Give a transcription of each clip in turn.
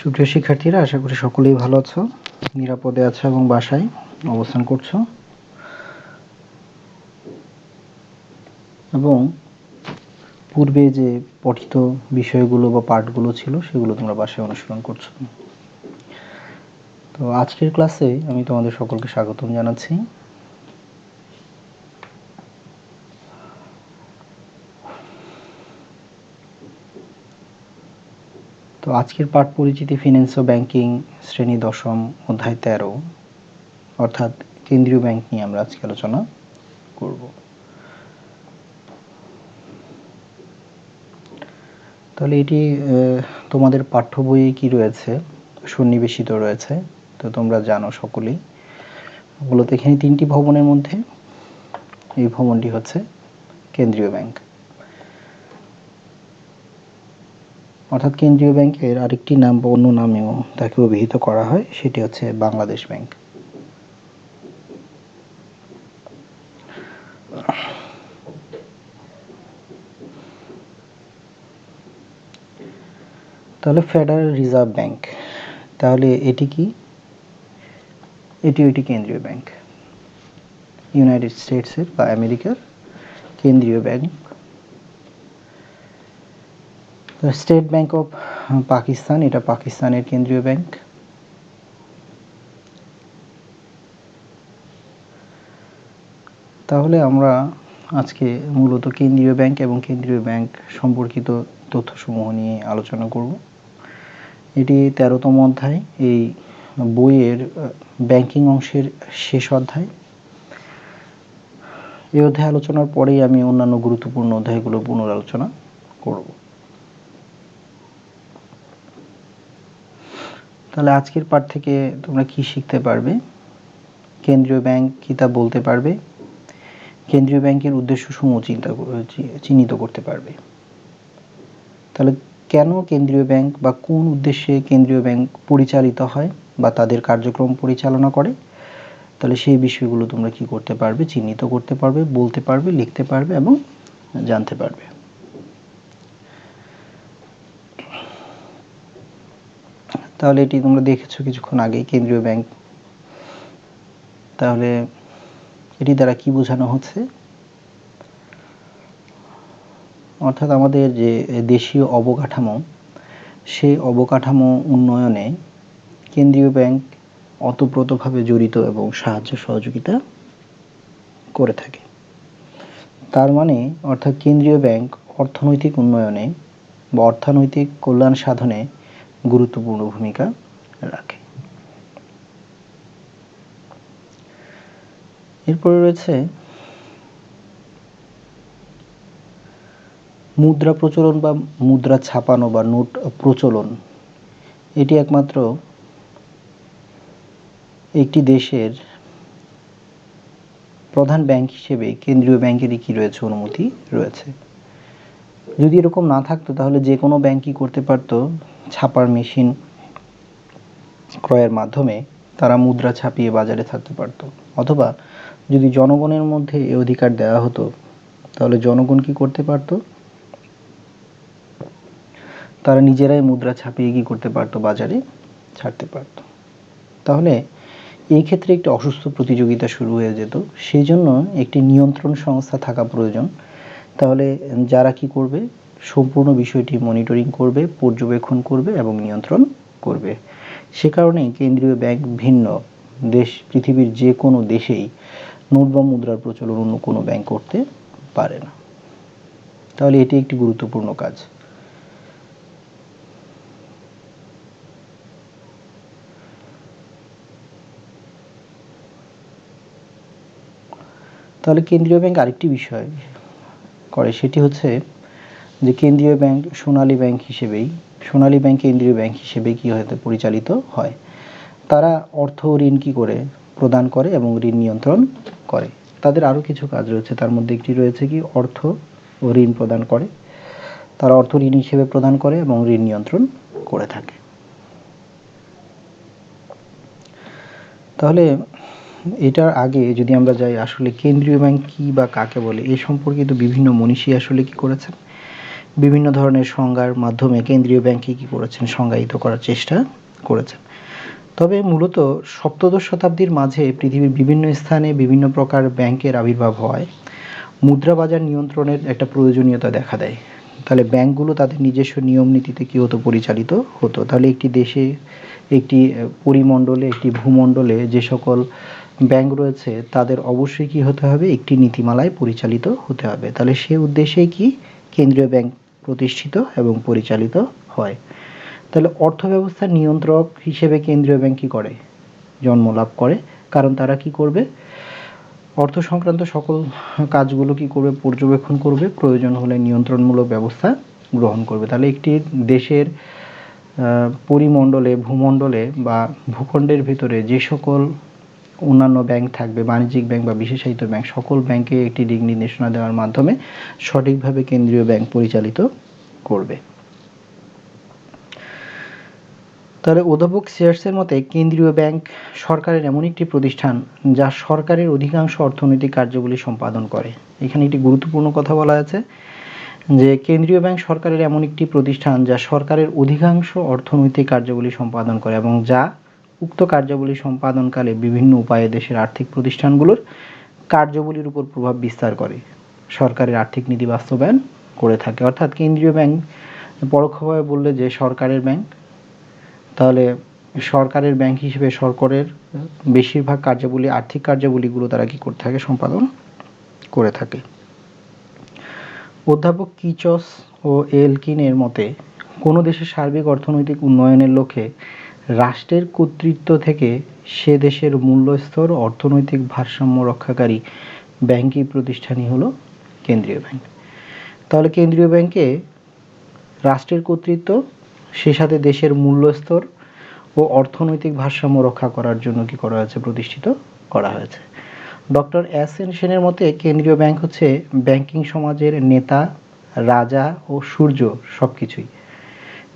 সুপ্রিয় শিক্ষার্থীরা, আশা করি সকলেই ভালো আছো, নিরাপদে আছো এবং বাসায় অবস্থান করছো এবং পূর্বে যে পঠিত বিষয়গুলো বা পাঠগুলো ছিল সেগুলো তোমরা বাসায় অনুসরণ করছো। তো আজকের ক্লাসে আমি তোমাদের সকলকে স্বাগতম জানাচ্ছি। তো আজকের পাঠ পরিচিতি ফিন্যান্স ও ব্যাংকিং শ্রেণী 10ম অধ্যায় 13 অর্থাৎ কেন্দ্রীয় ব্যাংক নিয়ে আমরা আজকে আলোচনা করব। তাহলে এটি তোমাদের পাঠ্য বইয়ে কি রয়েছে, সন্নিবেশিত রয়েছে। তো তোমরা জানো সকলেই, মূলত এখানে 3টি ভবনের মধ্যে এই ভবনটি হচ্ছে কেন্দ্রীয় ব্যাংক, অর্থাৎ কেন্দ্রীয় ব্যাংকের আরেকটি নাম বা অন্য নামেও তাকে অভিহিত করা হয়, সেটি হচ্ছে বাংলাদেশ ব্যাংক। তাহলে ফেডারেল রিজার্ভ ব্যাংক, তাহলে এটি কি? এটি কেন্দ্রীয় ব্যাংক, ইউনাইটেড স্টেটসের বা আমেরিকার কেন্দ্রীয় bank. State bank of Pakistan, এটা পাকিস্তানের কেন্দ্রীয় ব্যাংক। তাহলে আমরা আজকে মূলত কেন্দ্রীয় ব্যাংক এবং কেন্দ্রীয় ব্যাংক সম্পর্কিত তথ্যসমূহ নিয়ে আলোচনা করব। এটি 13তম অধ্যায়, এই বইয়ের ব্যাংকিং অংশের শেষ অধ্যায়। এই অধ্যায় আলোচনার পরেই আমি অন্যান্য গুরুত্বপূর্ণ অধ্যায়গুলো পুনরালোচনা করব। তাহলে আজকের পাঠ থেকে তোমরা কি শিখতে পারবে? কেন্দ্রীয় ব্যাংক কি তা বলতে পারবে, কেন্দ্রীয় ব্যাংকের উদ্দেশ্যসমূহ চিহ্নিত করতে পারবে। তাহলে কেন কেন্দ্রীয় ব্যাংক বা কোন উদ্দেশ্যে কেন্দ্রীয় ব্যাংক পরিচালিত হয় বা তাদের কার্যক্রম পরিচালনা করে, তাহলে সেই বিষয়গুলো তোমরা কি করতে পারবে? চিহ্নিত করতে পারবে, বলতে পারবে, লিখতে পারবে এবং জানতে পারবে। তাহলে এটি তোমরা দেখেছো কিছুক্ষণ আগে, কেন্দ্রীয় ব্যাংক। তাহলে এটি দ্বারা কি বোঝানো হচ্ছে? অর্থাৎ আমাদের যে দেশীয় অবকাঠামো, সেই অবকাঠামো উন্নয়নে কেন্দ্রীয় ব্যাংক ওতপ্রোতভাবে জড়িত এবং সাহায্য সহযোগিতা করে থাকে। তার মানে অর্থাৎ কেন্দ্রীয় ব্যাংক অর্থনৈতিক উন্নয়নে বা অর্থনৈতিক কল্যাণ সাধনে গুরুত্বপূর্ণ ভূমিকা রাখে। এরপরে রয়েছে মুদ্রা প্রচলন বা মুদ্রা ছাপানো বা নোট প্রচলন। এটি একমাত্র একটি দেশের প্রধান ব্যাংক হিসেবে কেন্দ্রীয় ব্যাংকেরই কি রয়েছে? অনুমতি রয়েছে। যদি এরকম না থাকতো তাহলে যে কোনো ব্যাংকই করতে পারতো ছাপার মেশিন ক্রয়ের মাধ্যমে তারা মুদ্রা ছাপিয়ে বাজারে থাকতে পারত। অথবা যদি জনগণের মধ্যে এই অধিকার দেওয়া হতো তাহলে জনগণ কি করতে পারত? তারা নিজেরাই মুদ্রা ছাপিয়ে কি করতে পারত? বাজারে ছাড়তে পারত। তাহলে এই ক্ষেত্রে একটি অসুস্থ প্রতিযোগিতা শুরু হয়ে যেত। সেই জন্য একটি নিয়ন্ত্রণ সংস্থা থাকা প্রয়োজন। তাহলে যারা কি করবে? সম্পূর্ণ বিষয়টি মনিটরিং করবে, পর্যবেক্ষণ করবে এবং নিয়ন্ত্রণ করবে। সে কারণেই কেন্দ্রীয় ব্যাংক ভিন্ন দেশ, পৃথিবীর যে কোনো দেশেই নোট বা মুদ্রার প্রচলন অন্য কোনো ব্যাংক করতে পারে না। তাহলে এটি একটি গুরুত্বপূর্ণ কাজ। তাহলে কেন্দ্রীয় ব্যাংক আরেকটি বিষয় করে, সেটি হচ্ছে যে কেন্দ্রীয় ব্যাংক সোনালী ব্যাংক হিসেবেই, সোনালী ব্যাংক কেন্দ্রীয় ব্যাংক হিসেবে কি হতে পরিচালিত হয়। তারা অর্থ ও ঋণ কি করে? প্রদান করে এবং ঋণ নিয়ন্ত্রণ করে। তাদের আরও কিছু কাজ রয়েছে, তার মধ্যে একটি রয়েছে কি অর্থ ও ঋণ প্রদান করে। তারা অর্থ ঋণ হিসেবে প্রদান করে এবং ঋণ নিয়ন্ত্রণ করে থাকে। তাহলে এটার আগে যদি আমরা যাই, আসলে কেন্দ্রীয় ব্যাংক কি বা কাকে বলে, এ সম্পর্কিত বিভিন্ন মনীষী আসলে কি করেছেন? বিভিন্ন ধরনের সংজ্ঞার মাধ্যমে কেন্দ্রীয় ব্যাংককে কী করেছেন, সংজ্ঞায়িত করার চেষ্টা করেছেন। তবে মূলত সপ্তদশ শতাব্দীর মাঝে পৃথিবীর বিভিন্ন স্থানে বিভিন্ন প্রকার ব্যাংকের আবির্ভাব হয় মুদ্রা বাজার নিয়ন্ত্রণের একটা প্রয়োজনীয়তা দেখা দেয়। তাহলে ব্যাংকগুলো তাদের নিজস্ব নিয়ম নীতিতে কী হতো, পরিচালিত হতো। তাহলে একটি দেশে, একটি পরিমণ্ডলে, একটি ভূমণ্ডলে যে সকল ব্যাংক রয়েছে তাদের অবশ্যই কী হতে হবে, একটি নীতিমালায় পরিচালিত হতে হবে। তাহলে সে উদ্দেশ্যেই কি কেন্দ্রীয় ব্যাংক প্রতিষ্ঠিত এবং পরিচালিত হয়। তাহলে অর্থব্যবস্থার নিয়ন্ত্রক হিসেবে কেন্দ্রীয় ব্যাংক কী করে, জন্ম লাভ করে। কারণ তারা কি করবে, অর্থ সংক্রান্ত সকল কাজগুলো কি করবে, পর্যবেক্ষণ করবে, প্রয়োজন হলে নিয়ন্ত্রণমূলক ব্যবস্থা গ্রহণ করবে। তাহলে একটি দেশের পরিমণ্ডলে, ভূমণ্ডলে বা ভূখণ্ডের ভিতরে যে সকল অন্যান্য ব্যাংক থাকবে, বাণিজ্যিক ব্যাংক বা বিশেষায়িত ব্যাংক, সকল ব্যাংকে একটি দিক নির্দেশনা দেওয়ার মাধ্যমে সঠিকভাবে কেন্দ্রীয় ব্যাংক পরিচালিত করবে। তাহলে অধ্যাপক সিয়ার্সের মতে কেন্দ্রীয় ব্যাংক সরকারের এমন একটি প্রতিষ্ঠান যা সরকারের অধিকাংশ অর্থনৈতিক কার্যাবলী সম্পাদন করে। এখানে একটি গুরুত্বপূর্ণ কথা বলা আছে যে কেন্দ্রীয় ব্যাংক সরকারের এমন একটি প্রতিষ্ঠান যা সরকারের অধিকাংশ অর্থনৈতিক কার্যাবলী সম্পাদন করে এবং যা উক্ত কার্যাবলী সম্পাদনকালে বিভিন্ন উপায়ে দেশের আর্থিক প্রতিষ্ঠানগুলোর কার্যাবলীর উপর প্রভাব বিস্তার করে, সরকারের আর্থিক নীতি বাস্তবায়ন করে থাকে। অর্থাৎ কেন্দ্রীয় ব্যাংক পরোক্ষভাবে বললে যে সরকারের ব্যাংক, তাহলে সরকারের ব্যাংক হিসেবে সরকারের বেশিরভাগ কার্যাবলী, আর্থিক কার্যাবলীগুলো তারা কি করতে থাকে, সম্পাদন করে থাকে। অধ্যাপক কিচস ও এলকিনের মতে কোনো দেশের সার্বিক অর্থনৈতিক উন্নয়নের লক্ষ্যে রাষ্ট্রের কর্তৃত্ব থেকে সে দেশের মূল্যস্তর ও অর্থনৈতিক ভারসাম্য রক্ষাকারী ব্যাংকিং প্রতিষ্ঠানই হলো কেন্দ্রীয় ব্যাংক। তাহলে কেন্দ্রীয় ব্যাংকে রাষ্ট্রের কর্তৃত্ব, সে সাথে দেশের মূল্যস্তর ও অর্থনৈতিক ভারসাম্য রক্ষা করার জন্য কি করা হয়েছে, প্রতিষ্ঠিত করা হয়েছে। ডক্টর এস এন সেনের মতে কেন্দ্রীয় ব্যাংক হচ্ছে ব্যাংকিং সমাজের নেতা, রাজা ও সূর্য সবকিছুই।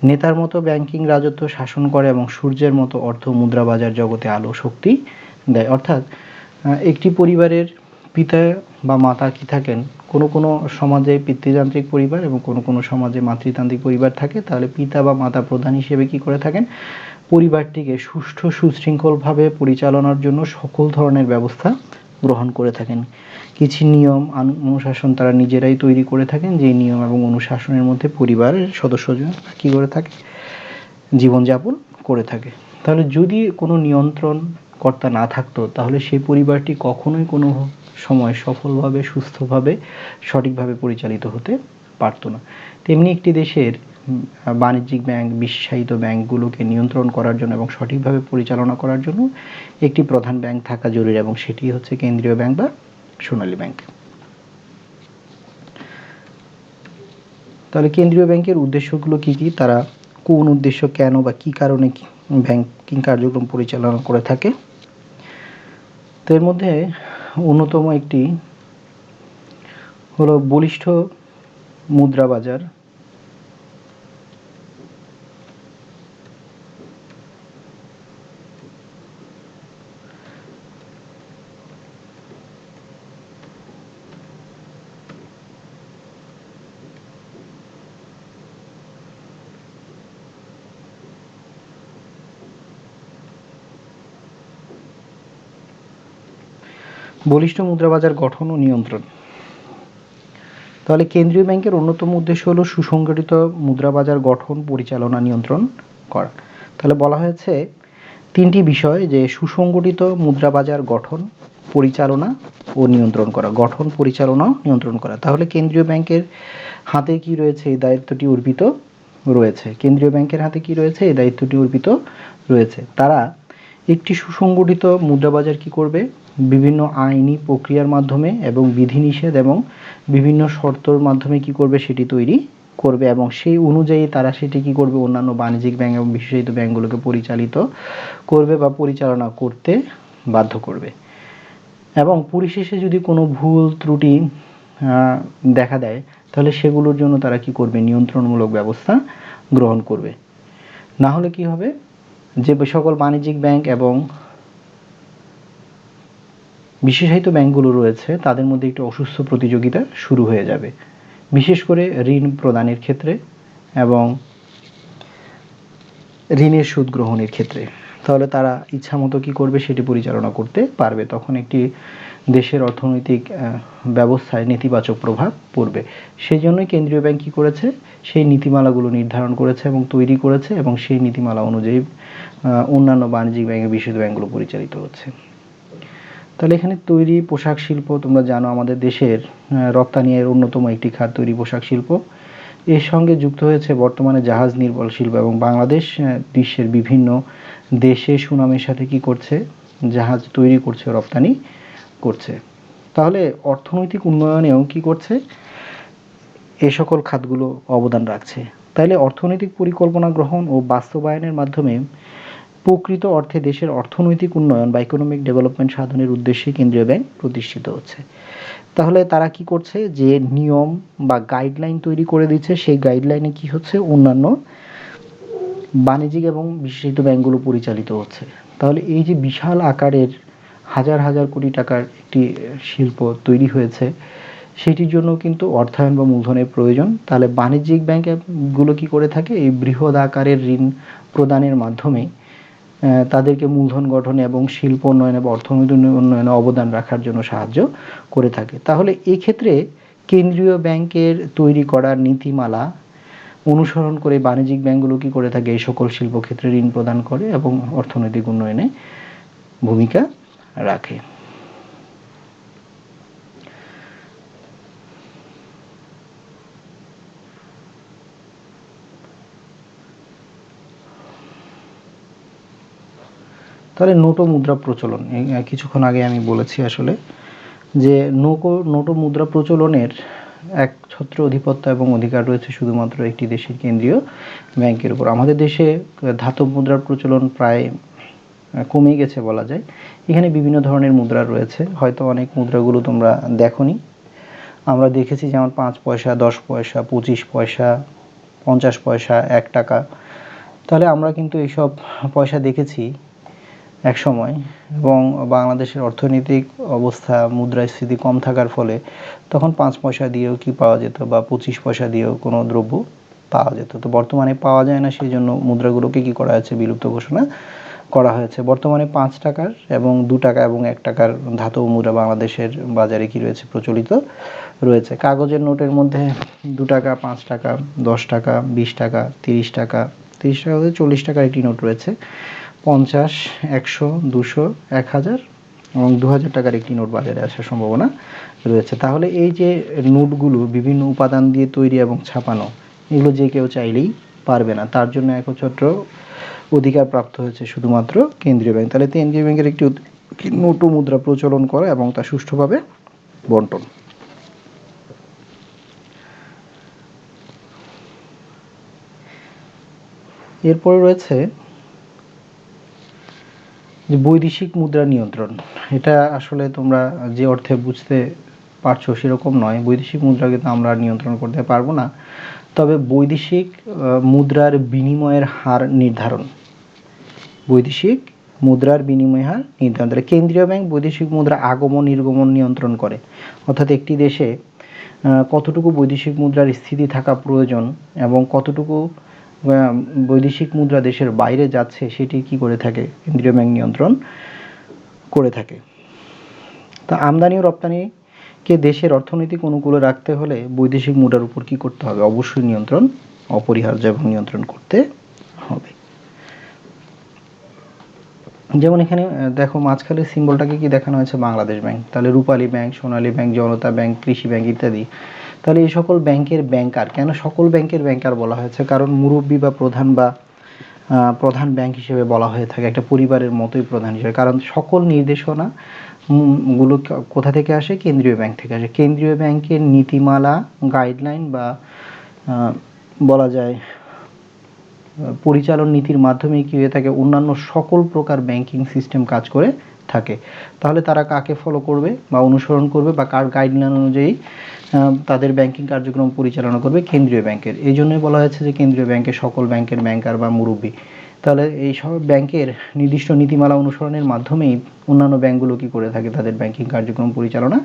নেতার মতো ব্যাংকিং রাজত্ব শাসন করে এবং সূর্যের মতো অর্থ মুদ্রা বাজার জগতে আলো শক্তি দেয়। অর্থাৎ একটি পরিবারের পিতা বা মাতা কি থাকেন, কোনো কোনো সমাজে পিতৃতান্ত্রিক পরিবার এবং কোনো কোনো সমাজে মাতৃতান্ত্রিক পরিবার থাকে। তাহলে পিতা বা মাতা প্রধান হিসেবে কি করে থাকেন, পরিবারটিকে সুষ্ঠু সুশৃঙ্খলভাবে পরিচালনার জন্য সকল ধরনের ব্যবস্থা গ্রহণ করে থাকেন। কিছু নিয়ম অনুশাসন তারা নিজেরাই তৈরি করে থাকেন, যে নিয়ম এবং অনুশাসনের মধ্যে পরিবারের সদস্যজন কী করে থাকে, জীবনযাপন করে থাকে। তাহলে যদি কোনো নিয়ন্ত্রণ কর্তা না থাকতো তাহলে সেই পরিবারটি কখনোই কোনো সময় সফলভাবে, সুস্থভাবে, সঠিকভাবে পরিচালিত হতে পারতো না। তেমনি একটি দেশের বাণিজ্যিক ব্যাংক, বিশেষায়িত ব্যাংকগুলোকে নিয়ন্ত্রণ করার জন্য এবং সঠিকভাবে পরিচালনা করার জন্য একটি প্রধান ব্যাংক থাকা জরুরি এবং সেটি হচ্ছে কেন্দ্রীয় ব্যাংক বা সোনালী ব্যাংক। তাহলে কেন্দ্রীয় ব্যাংকের উদ্দেশ্যগুলো কি কি, তারা কোন উদ্দেশ্য, কেন বা কি কারণে ব্যাংকিং কার্যক্রম পরিচালনা করে থাকে। তো এর মধ্যে অন্যতম একটি হলো বলিষ্ঠ মুদ্রা বাজার। বলিষ্ঠ মুদ্রা বাজার গঠন ও নিয়ন্ত্রণ। তাহলে কেন্দ্রীয় ব্যাংকের অন্যতম উদ্দেশ্য হলো সুসংগঠিত মুদ্রা বাজার গঠন, পরিচালনা, নিয়ন্ত্রণ করা। তাহলে বলা হয়েছে তিনটি বিষয়, যে সুসংগঠিত মুদ্রা বাজার গঠন, পরিচালনা ও নিয়ন্ত্রণ করা। গঠন, পরিচালনা, নিয়ন্ত্রণ করা। তাহলে কেন্দ্রীয় ব্যাংকের হাতে কি রয়েছে, এই দায়িত্বটি অর্পিত রয়েছে। কেন্দ্রীয় ব্যাংকের হাতে কি রয়েছে, এই দায়িত্বটি অর্পিত রয়েছে। তারা একটি সুসংগঠিত মুদ্রা বাজার কি করবে, বিভিন্ন আইনি প্রক্রিয়ার মাধ্যমে এবং বিধিনিষেধ এবং বিভিন্ন শর্তর মাধ্যমে কি করবে, সেটি তৈরি করবে এবং সেই অনুযায়ী তারা সেটি কি করবে, অন্যান্য বাণিজ্যিক ব্যাংক এবং বিশেষায়িত ব্যাংকগুলোকে পরিচালিত করবে বা পরিচালনা করতে বাধ্য করবে। এবং পরিশেষে যদি কোনো ভুল ত্রুটি দেখা দেয় তাহলে সেগুলোর জন্য তারা কি করবে, নিয়ন্ত্রণমূলক ব্যবস্থা গ্রহণ করবে। না হলে কি হবে, যে সকল বাণিজ্যিক ব্যাংক এবং বিশেষায়িত ব্যাংকগুলো রয়েছে তাদের মধ্যে একটি অসুস্থ প্রতিযোগিতা শুরু হয়ে যাবে বিশেষ করে ঋণ প্রদানের ক্ষেত্রে এবং ঋণের সুদ গ্রহণের ক্ষেত্রে। তাহলে তারা ইচ্ছামতো কি করবে সেটি পরিচালনা করতে পারবে, তখন একটি দেশের অর্থনৈতিক ব্যবস্থায় নেতিবাচক প্রভাব পড়বে। সেই জন্যই কেন্দ্রীয় ব্যাংক কি করেছে, সেই নীতিমালাগুলো নির্ধারণ করেছে এবং তৈরি করেছে, এবং সেই নীতিমালা অনুযায়ী অন্যান্য বাণিজ্যিক ব্যাংক, বিশুদ্ধ ব্যাংকগুলো পরিচালিত হচ্ছে। তাহলে এখানে তৈরি পোশাক শিল্প, তোমরা জানো আমাদের দেশের রপ্তানির অন্যতম একটি খাত তৈরি পোশাক শিল্প। এর সঙ্গে যুক্ত হয়েছে বর্তমানে জাহাজ নির্মাণ শিল্প, এবং বাংলাদেশ বিশ্বের বিভিন্ন দেশে সুনামের সাথে কি করছে, জাহাজ তৈরি করছে, রপ্তানি করছে। তাহলে অর্থনৈতিক উন্নয়নেও কি করছে, এ সকল খাতগুলো অবদান রাখছে। তাইলে অর্থনৈতিক পরিকল্পনা গ্রহণ ও বাস্তবায়নের মাধ্যমে প্রকৃত অর্থে দেশের অর্থনৈতিক উন্নয়ন বা ইকোনমিক ডেভেলপমেন্ট সাধনের উদ্দেশ্যে কেন্দ্রীয় ব্যাংক প্রতিষ্ঠিত হচ্ছে। তাহলে তারা কি করছে, যে নিয়ম বা গাইডলাইন তৈরি করে দিচ্ছে, সেই গাইডলাইনে কি হচ্ছে, অন্যান্য বাণিজ্যিক এবং বিশেষিত ব্যাংকগুলো পরিচালিত হচ্ছে। তাহলে এই যে বিশাল আকারের হাজার হাজার কোটি টাকার একটি শিল্প তৈরি হয়েছে, সেটির জন্য কিন্তু অর্থায়ন বা মূলধনের প্রয়োজন। তাহলে বাণিজ্যিক ব্যাংকগুলো কি করে থাকে, এই বৃহৎ আকারের ঋণ প্রদানের মাধ্যমে তাদেরকে মূলধন গঠনে এবং শিল্প উন্নয়নে বা অর্থনৈতিক উন্নয়নে অবদান রাখার জন্য সাহায্য করে থাকে। তাহলে এই ক্ষেত্রে কেন্দ্রীয় ব্যাংকের তৈরি করা নীতিমালা অনুসরণ করে বাণিজ্যিক ব্যাংকগুলো কি করে থাকে, এই সকল শিল্পক্ষেত্রে ঋণ প্রদান করে এবং অর্থনৈতিক উন্নয়নে ভূমিকা রাখে। তাহলে নোট ও মুদ্রা প্রচলন, কিছুক্ষণ আগে আমি বলেছি আসলে যে নোট ও মুদ্রা প্রচলনের একছত্র অধিপত্য এবং অধিকার রয়েছে শুধুমাত্র একটি দেশের কেন্দ্রীয় ব্যাংকের উপর। আমাদের দেশে ধাতব মুদ্রার প্রচলন প্রায় কমে গেছে বলা যায়। এখানে বিভিন্ন ধরনের মুদ্রা রয়েছে, হয়তো অনেক মুদ্রাগুলো তোমরা দেখোনি। আমরা দেখেছি যেমন 5 পয়সা, 10 পয়সা, 25 পয়সা, 50 পয়সা, 1 টাকা। তাহলে আমরা কিন্তু এইসব পয়সা দেখেছি এক সময়, এবং বাংলাদেশের অর্থনৈতিক অবস্থা, মুদ্রাস্ফীতি কম থাকার ফলে তখন 5 পয়সা দিয়েও কি পাওয়া যেত, বা 25 পয়সা দিয়েও কোনো দ্রব্য পাওয়া যেত। তো বর্তমানে পাওয়া যায় না, সেই জন্য মুদ্রাগুলোকে কি করা হয়েছে, বিলুপ্ত ঘোষণা করা হয়েছে। বর্তমানে 5 টাকার এবং 2 টাকা এবং 1 টাকার ধাতব মুদ্রা বাংলাদেশের বাজারে কি রয়েছে, প্রচলিত রয়েছে। কাগজের নোটের মধ্যে 2 টাকা, 5 টাকা, 10 টাকা, 20 টাকা, 30 টাকা, 30 টাকা থেকে 40 টাকার একটি নোট রয়েছে, 50, 100, 200, 1000 এবং 2000 টাকার একটি নোট বাজারে আসার সম্ভাবনা রয়েছে। তাহলে এই যে নোটগুলো বিভিন্ন উপাদান দিয়ে তৈরি এবং ছাপানো, এগুলো যে কেউ চাইলেই পারবে না, তার জন্য একচ্ছত্র অধিকার প্রাপ্ত হয়েছে শুধুমাত্র কেন্দ্রীয় ব্যাংক। তাহলে কেন্দ্রীয় ব্যাংকের একটি নোট ও মুদ্রা প্রচলন করা এবং তা সুষ্ঠুভাবে বন্টন। এরপরে রয়েছে যে বৈদেশিক মুদ্রা নিয়ন্ত্রণ। এটা আসলে তোমরা যে অর্থে বুঝতে পারছো সেরকম নয়। বৈদেশিক মুদ্রা কিন্তু আমরা নিয়ন্ত্রণ করতে পারবো না, তবে বৈদেশিক মুদ্রার বিনিময়ের হার নির্ধারণ, বৈদেশিক মুদ্রার বিনিময় হার নির্ধারণ। তাহলে কেন্দ্রীয় ব্যাংক বৈদেশিক মুদ্রা আগমন নির্গমন নিয়ন্ত্রণ করে, অর্থাৎ একটি দেশে কতটুকু বৈদেশিক মুদ্রার স্থিতি থাকা প্রয়োজন এবং কতটুকু বৈদেশিক মুদ্রা দেশের বাইরে যাচ্ছে, সেটি কি করে থাকে, কেন্দ্রীয় ব্যাংক নিয়ন্ত্রণ করে থাকে। তা আমদানি ও রপ্তানিকে দেশের অর্থনৈতিক অনুকূলে রাখতে হলে বৈদেশিক মুদ্রার উপর কি করতে হবে, অবশ্যই নিয়ন্ত্রণ অপরিহার্য এবং নিয়ন্ত্রণ করতে হবে। যেমন এখানে দেখো মাঝখানের সিম্বলটাকে কি দেখানো হয়েছে, বাংলাদেশ ব্যাংক। তাহলে রূপালী ব্যাংক, সোনালী ব্যাংক, জনতা ব্যাংক, কৃষি ব্যাংক ইত্যাদি। তাহলে এই সকল ব্যাংকের ব্যাংকার, কেন সকল ব্যাংকের ব্যাংকার বলা হয়েছে, কারণ মুরব্বী বা প্রধান ব্যাংক হিসেবে বলা হয়ে থাকে, একটা পরিবারের মতোই প্রধান হিসেবে। কারণ সকল নির্দেশনা গুলো কোথা থেকে আসে, কেন্দ্রীয় ব্যাংক থেকে আসে। কেন্দ্রীয় ব্যাংকের নীতিমালা, গাইডলাইন বা বলা যায় পরিচালন নীতির মাধ্যমে কি হয়ে থাকে, অন্যান্য সকল প্রকার ব্যাংকিং সিস্টেম কাজ করে থাকে। তাহলে তারা কাকে ফলো করবে বা অনুসরণ করবে, বা কার গাইডলাইন অনুযায়ী তাদের ব্যাংকিং কার্যক্রম পরিচালনা করবে, কেন্দ্রীয় ব্যাংকের। এই জন্যই বলা হয়েছে যে কেন্দ্রীয় ব্যাংকের সকল ব্যাংকের ব্যাংকার বা মুরব্বী। তাহলে এই সব ব্যাংকের নির্দিষ্ট নীতিমালা অনুসরণের মাধ্যমেই অন্যান্য ব্যাংকগুলো কি করে থাকে, তাদের ব্যাংকিং কার্যক্রম পরিচালনা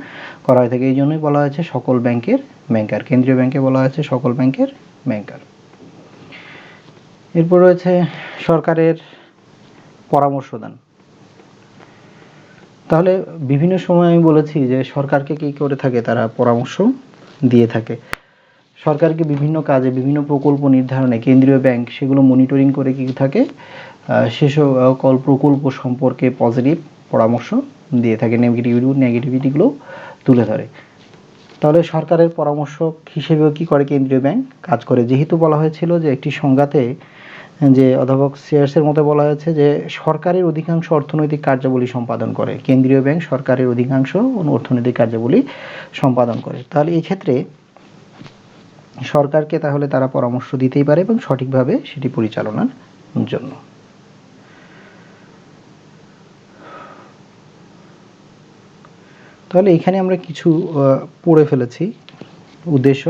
করা হয়ে থাকে। এই জন্যই বলা হয়েছে সকল ব্যাংকের ব্যাংকার, কেন্দ্রীয় ব্যাংকে বলা হয়েছে সকল ব্যাংকের ব্যাংকার। এরপর রয়েছে সরকারের পরামর্শদান। তাহলে বিভিন্ন সময় আমি বলেছি যে সরকারকে কি করে থাকে, তারা পরামর্শ দিয়ে থাকে। সরকারকে বিভিন্ন কাজে বিভিন্ন প্রকল্প নির্ধারণে কেন্দ্রীয় ব্যাংক সেগুলো মনিটরিং করে কি থাকে, সেসব প্রকল্প সম্পর্কে পজিটিভ পরামর্শ দিয়ে থাকে, নেগেটিভিটিগুলো তুলে ধরে। তাহলে সরকারের পরামর্শক হিসেবেও কি করে কেন্দ্রীয় ব্যাংক কাজ করে। যেহেতু বলা হয়েছিল যে একটি সংজ্ঞাতে, যে অধ্যাপক সিয়ার্সের মতে বলা হয়েছে যে সরকারের অধিকাংশ অর্থনৈতিক কার্যাবলী সম্পাদন করে, কেন্দ্রীয় ব্যাংক সরকারের অধিকাংশ অর্থনৈতিক কার্যাবলী সম্পাদন করে। তাহলে এই ক্ষেত্রে সরকারকে তাহলে তারা পরামর্শ দিতেই পারে এবং সঠিকভাবে সেটি পরিচালনার জন্য। তাহলে এখানে আমরা কিছু পড়ে ফেলেছি উদ্দেশ্য।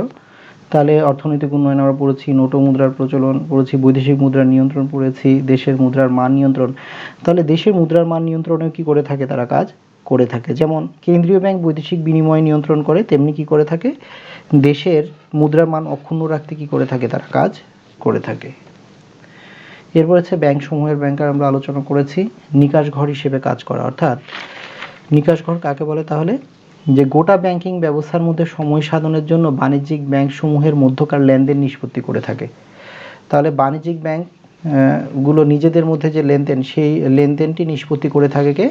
তাহলে অর্থনৈতিক উন্নয়ন আমরা পড়েছি, নোট মুদ্রার প্রচলন পড়েছি, বৈদেশিক মুদ্রার নিয়ন্ত্রণ পড়েছি, দেশের মুদ্রার মান নিয়ন্ত্রণ। তাহলে দেশের মুদ্রার মান নিয়ন্ত্রণেও কি করে থাকে, তারা কাজ করে থাকে। যেমন কেন্দ্রীয় ব্যাংক বৈদেশিক বিনিময় নিয়ন্ত্রণ করে, তেমনি কি করে থাকে, দেশের মুদ্রার মান অক্ষুণ্ণ রাখতে কি করে থাকে, তারা কাজ করে থাকে। এরপর হচ্ছে ব্যাংক সমূহের ব্যাংকার আমরা আলোচনা করেছি। নিকাশ ঘর হিসেবে কাজ করা, অর্থাৎ নিকাশ ঘর কাকে বলে, তাহলে যে গোটা ব্যাংকিং ব্যবস্থার মধ্যে সময় সাধনের জন্য বাণিজ্যিক ব্যাংক সমূহের মধ্যকার লেনদেন নিষ্পত্তি করে থাকে। তাহলে বাণিজ্যিক ব্যাংক গুলো নিজেদের মধ্যে যে লেনদেন, সেই লেনদেনটি নিষ্পত্তি করে থাকে কে,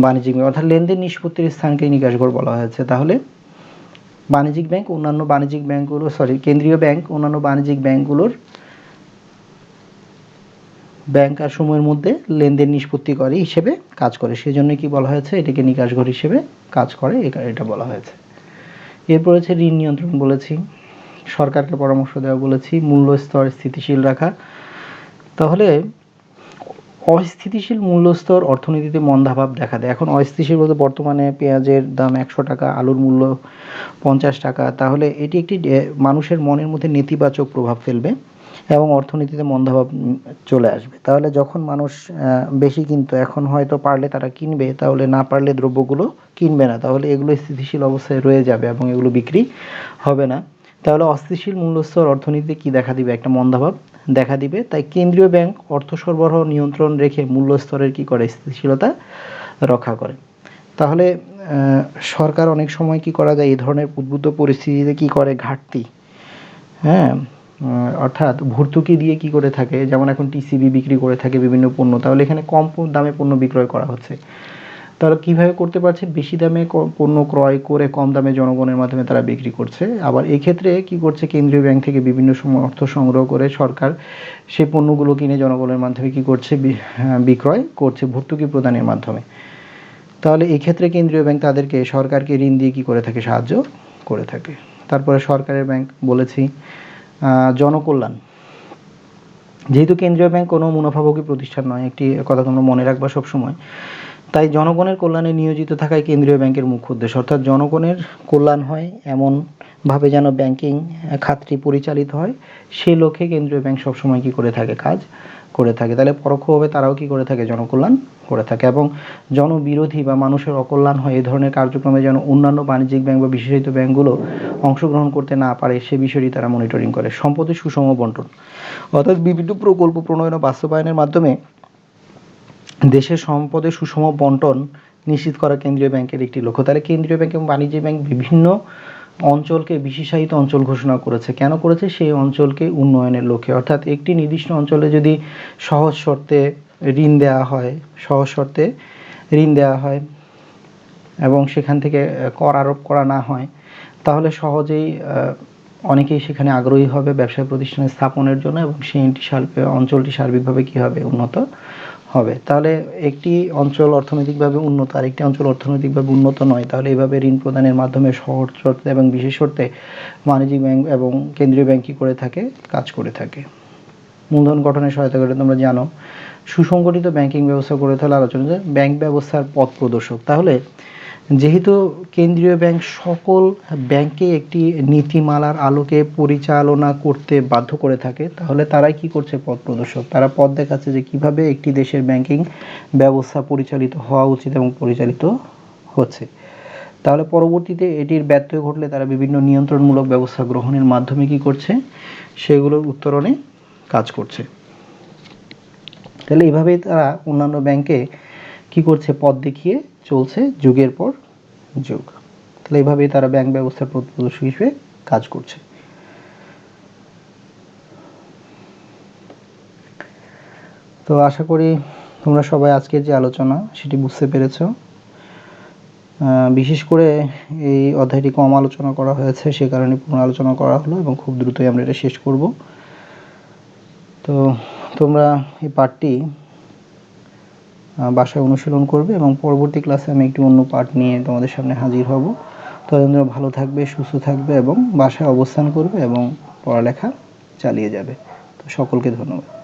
বাণিজ্যিক ব্যাংক, অর্থাৎ লেনদেন নিষ্পত্তির স্থানকে নিকাশ ঘর বলা হয়েছে। তাহলে বাণিজ্যিক ব্যাংক অন্যান্য বাণিজ্যিক ব্যাংকগুলো, কেন্দ্রীয় ব্যাংক অন্যান্য বাণিজ্যিক ব্যাংকগুলোর ব্যাংকার সমূহের মধ্যে লেনদেন নিষ্পত্তি করে হিসেবে কাজ করে, সেজন্য কি বলা হয়েছে, এটাকে নিকাশ ঘর হিসেবে কাজ করে, এটা বলা হয়েছে। এরপর হচ্ছে ঋণ নিয়ন্ত্রণ বলেছি, সরকারকে পরামর্শ দেওয়া বলেছি, মূল্য স্তর স্থিতিশীল রাখা। তাহলে অস্থিতিশীল মূল্যস্তর অর্থনীতিতে মন্দাভাব দেখা দেয়। এখন অস্থিতিশীল বলতে বর্তমানে পেঁয়াজের দাম 100 টাকা, আলুর মূল্য 50 টাকা। তাহলে এটি একটি মানুষের মনের মধ্যে নেতিবাচক প্রভাব ফেলবে এবং অর্থনীতিতে মন্দাভাব চলে আসবে। তাহলে যখন মানুষ বেশি কিনতো, এখন হয়তো পারলে তারা কিনবে, তাহলে না পারলে দ্রব্যগুলো কিনবে না, তাহলে এগুলো স্থিতিশীল অবস্থায় রয়ে যাবে এবং এগুলো বিক্রি হবে না। তাহলে অস্থিতিশীল মূল্যস্তর অর্থনীতিতে কি দেখা দিবে, একটা মন্দাভাব দেখা দিবে। তাই কেন্দ্রীয় ব্যাংক অর্থ সরবরাহ নিয়ন্ত্রণ রেখে মূল্যস্তরের কি করে, স্থিতিশীলতা রক্ষা করে। তাহলে সরকার অনেক সময় কি করা যায়, এই ধরনের উদ্বুদ্ধ পরিস্থিতিতে কি করে, ঘাটতি, হ্যাঁ, অর্থাৎ ভর্তুকি দিয়ে কি করে থাকে, যেমন এখন টিসিবি বিক্রি করে থাকে বিভিন্ন পণ্য, তাহলে এখানে কম দামে পণ্য বিক্রয় করা হচ্ছে। তারা কিভাবে করতে পারছে, বেশি দামে পণ্য ক্রয় করে কম দামে জনগণের মাধ্যমে তারা বিক্রি করছে। আবার এই ক্ষেত্রে কি করছে, কেন্দ্রীয় ব্যাংক থেকে বিভিন্ন সময় অর্থ সংগ্রহ করে সরকার সেই পণ্যগুলো কিনে জনগণের মাধ্যমে কি করছে, বিক্রয় করছে ভর্তুকি প্রদানের মাধ্যমে। তাহলে এই ক্ষেত্রে কেন্দ্রীয় ব্যাংক তাদেরকে, সরকারকে ঋণ দিয়ে কি করে থাকে, সাহায্য করে থাকে। তারপরে সরকারের ব্যাংক বলেছি, জনকল্যাণ। যেহেতু কেন্দ্রীয় ব্যাংক কোনো মুনাফাভোগী প্রতিষ্ঠান নয়, একটি কথা তোমরা মনে রাখবা সবসময়, তাই জনগণের কল্যাণে নিয়োজিত থাকাই কেন্দ্রীয় ব্যাংকের মুখ্য উদ্দেশ্য। অর্থাৎ জনগণের কল্যাণ হয় এমনভাবে যেন ব্যাংকিং খাতটি পরিচালিত হয়, সেই লক্ষ্যে কেন্দ্রীয় ব্যাংক সবসময় কি করে থাকে, কাজ করে থাকে। তাহলে পরোক্ষভাবে তারাও কি করে থাকে, জনকল্যাণ করে থাকে। এবং জনবিরোধী বা মানুষের অকল্যাণ হয় এই ধরনের কার্যক্রমে যেন অন্যান্য বাণিজ্যিক ব্যাংক বা বিশেষায়িত ব্যাংকগুলো অংশগ্রহণ করতে না পারে, সে বিষয়টি তারা মনিটরিং করে। সম্পদের সুষম বন্টন, অর্থাৎ বিভিন্ন প্রকল্প প্রণয়ন ও বাস্তবায়নের মাধ্যমে দেশের সম্পদের সুষম বন্টন নিশ্চিত করা কেন্দ্রীয় ব্যাংকের একটি লক্ষ্য। তাহলে কেন্দ্রীয় ব্যাংক এবং বাণিজ্যিক ব্যাংক বিভিন্ন অঞ্চলকে বিশেষায়িত অঞ্চল ঘোষণা করেছে। কেন করেছে, সেই অঞ্চলকে উন্নয়নের লক্ষ্যে। অর্থাৎ একটি নির্দিষ্ট অঞ্চলে যদি সহজ শর্তে ঋণ দেওয়া হয় এবং সেখান থেকে কর আরোপ করা না হয়, তাহলে সহজেই অনেকেই সেখানে আগ্রহী হবে ব্যবসায় প্রতিষ্ঠানে স্থাপনের জন্য এবং সেই অঞ্চলটি সার্বিকভাবে কি হবে, উন্নত হবে। তাহলে একটি অঞ্চল অর্থনৈতিকভাবে উন্নত আর একটি অঞ্চল অর্থনৈতিকভাবে উন্নত নয়, তাহলে এইভাবে ঋণ প্রদানের মাধ্যমে সহজ শর্তে এবং বিশেষ শর্তে বাণিজ্যিক ব্যাংক এবং কেন্দ্রীয় ব্যাংক কি করে থাকে, কাজ করে থাকে। মূলধন গঠনে সহায়তা করে, তোমরা জানো। সুসংগঠিত ব্যাংকিং ব্যবস্থা করে তাহলে আলোচনা যায় ব্যাংক ব্যবস্থার পথ প্রদর্শক। তাহলে যেহেতু কেন্দ্রীয় ব্যাংক সকল ব্যাংকে একটি নীতিমালার আলোকে পরিচালনা করতে বাধ্য করে থাকে, তাহলে তারাই কি করছে? পথ প্রদর্শক। তারা পথ দেখাচ্ছে যে কিভাবে একটি দেশের ব্যাংকিং ব্যবস্থা পরিচালিত হওয়া উচিত এবং পরিচালিত হচ্ছে। তাহলে পরবর্তীতে এটির ব্যত্যয় ঘটলে তারা বিভিন্ন নিয়ন্ত্রণমূলক ব্যবস্থা গ্রহণের মাধ্যমে কি করছে? সেগুলোর উত্তরণে কাজ করছে। তাহলে এভাবেই তারা অন্যান্য ব্যাংকে কি করছে? পথ দেখিয়ে চলছে যুগের পর যুগ। তাহলে এভাবেই তারা ব্যাংক ব্যবস্থার পথ প্রদর্শক হিসেবে কাজ করছে। তো আশা করি তোমরা সবাই আজকের যে আলোচনা সেটি বুঝতে পেরেছ। বিশেষ করে এই অধ্যায়টি কম আলোচনা করা হয়েছে, সে কারণে পুনঃ আলোচনা করা হলো এবং খুব দ্রুতই আমরা এটা শেষ করব। তো তোমরা এই পাঠটি বাসায় অনুশীলন করবে এবং পরবর্তী ক্লাসে আমি একটি অন্য পাঠ নিয়ে তোমাদের সামনে হাজির হব। ততদিন ভালো থাকবে, সুস্থ থাকবে এবং বাসায় অবস্থান করবে এবং পড়ালেখা চালিয়ে যাবে। তো সকলকে ধন্যবাদ।